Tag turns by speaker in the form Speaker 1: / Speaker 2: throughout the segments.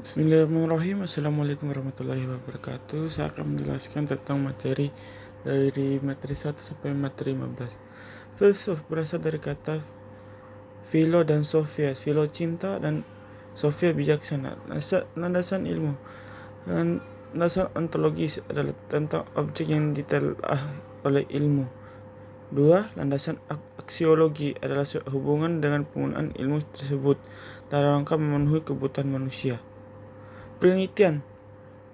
Speaker 1: Bismillahirrahmanirrahim. Assalamualaikum warahmatullahi wabarakatuh. Saya akan menjelaskan tentang materi dari materi 1 sampai materi 15. Filsuf berasal dari kata philo dan sophia. Philo cinta dan sophia bijaksana. Landasan ilmu. Landasan ontologis adalah tentang objek yang ditelaah oleh ilmu. 2. Landasan aksiologi adalah hubungan dengan penggunaan ilmu tersebut dalam rangka memenuhi kebutuhan manusia. Penelitian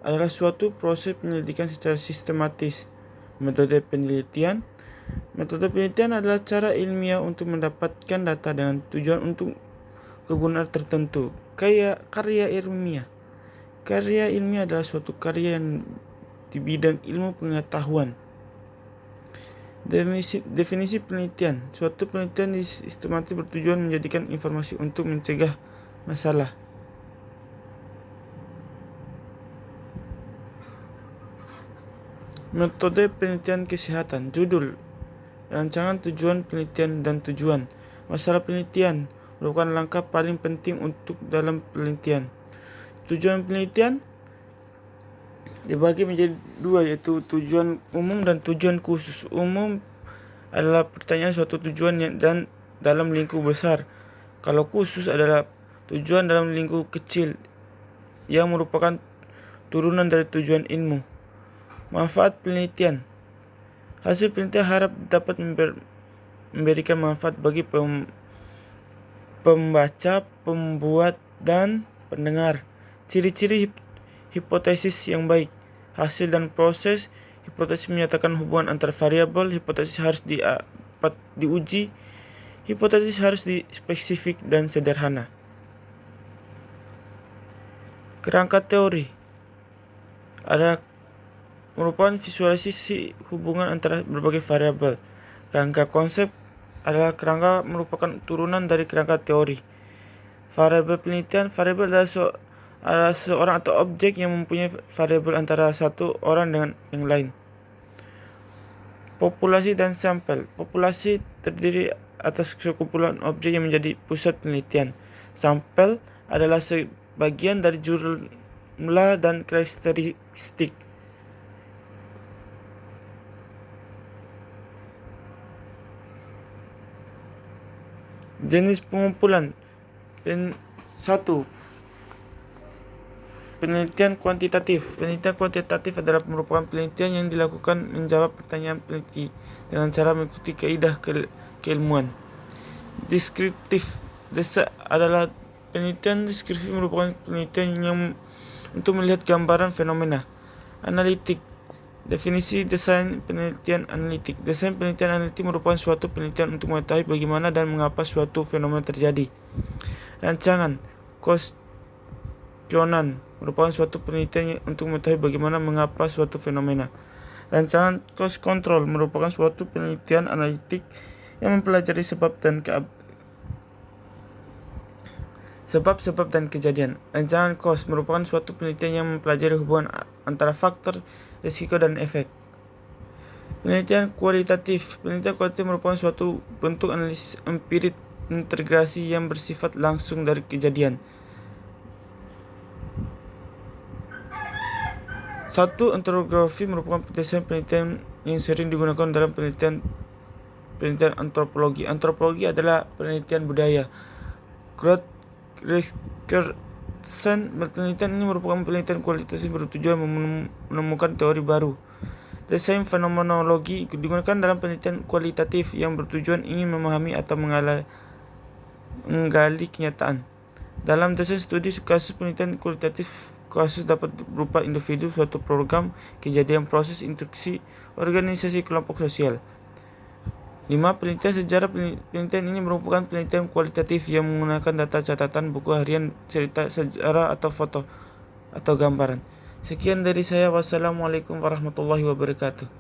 Speaker 1: adalah suatu proses penyelidikan secara sistematis. Metode penelitian adalah cara ilmiah untuk mendapatkan data dengan tujuan untuk kegunaan tertentu. Karya ilmiah adalah suatu karya yang di bidang ilmu pengetahuan. Definisi penelitian. Suatu penelitian sistematis bertujuan menjadikan informasi untuk mencegah masalah. Metode penelitian kesehatan. Judul, rancangan tujuan penelitian dan tujuan. Masalah penelitian merupakan langkah paling penting untuk dalam penelitian. Tujuan penelitian dibagi menjadi dua, yaitu tujuan umum dan tujuan khusus. Umum adalah pertanyaan suatu tujuan dan dalam lingkup besar. Kalau khusus adalah tujuan dalam lingkup kecil yang merupakan turunan dari tujuan ilmu. Manfaat penelitian. Hasil penelitian harap dapat memberikan manfaat bagi pembaca, pembuat, dan pendengar. Ciri-ciri hipotesis yang baik. Hasil dan proses. Hipotesis menyatakan hubungan antar variabel. Hipotesis harus dapat diuji. Hipotesis harus spesifik dan sederhana. Kerangka teori adalah merupakan visualisasi hubungan antara berbagai variabel. Kerangka konsep adalah kerangka merupakan turunan dari kerangka teori. Variabel penelitian. Variabel adalah seorang atau objek yang mempunyai variabel antara satu orang dengan yang lain. Populasi dan sampel. Populasi terdiri atas sekumpulan objek yang menjadi pusat penelitian. Sampel adalah sebagian dari jumlah dan karakteristik. Jenis pengumpulan. 1. Penelitian kuantitatif. Penelitian kuantitatif adalah merupakan penelitian yang dilakukan menjawab pertanyaan peneliti dengan cara mengikuti kaidah keilmuan. Deskriptif. Adalah penelitian deskriptif merupakan penelitian yang untuk melihat gambaran fenomena. Analitik. Definisi desain penelitian analitik. Desain penelitian analitik merupakan suatu penelitian untuk mengetahui bagaimana dan mengapa suatu fenomena terjadi. Rancangan. Kuesionan merupakan suatu penelitian untuk mengetahui bagaimana mengapa suatu fenomena. Rancangan cause control merupakan suatu penelitian analitik yang mempelajari sebab dan kejadian. Rancangan cause merupakan suatu penelitian yang mempelajari hubungan antara faktor, risiko, dan efek. Penelitian kualitatif. Penelitian kualitatif merupakan suatu bentuk analisis empirik integrasi yang bersifat langsung dari kejadian. 1. Antropografi merupakan desain penelitian yang sering digunakan dalam penelitian antropologi. Antropologi adalah penelitian budaya. Penelitian ini merupakan penelitian kualitatif bertujuan menemukan teori baru. Desain fenomenologi digunakan dalam penelitian kualitatif yang bertujuan ingin memahami atau menggali kenyataan. Dalam desain studi kasus penelitian kualitatif, kasus dapat berupa individu, suatu program, kejadian, proses, instruksi, organisasi, kelompok sosial. 5. Penelitian sejarah. Penelitian ini merupakan penelitian kualitatif yang menggunakan data catatan, buku harian, cerita sejarah, atau foto atau gambaran. Sekian dari saya. Wassalamualaikum warahmatullahi wabarakatuh.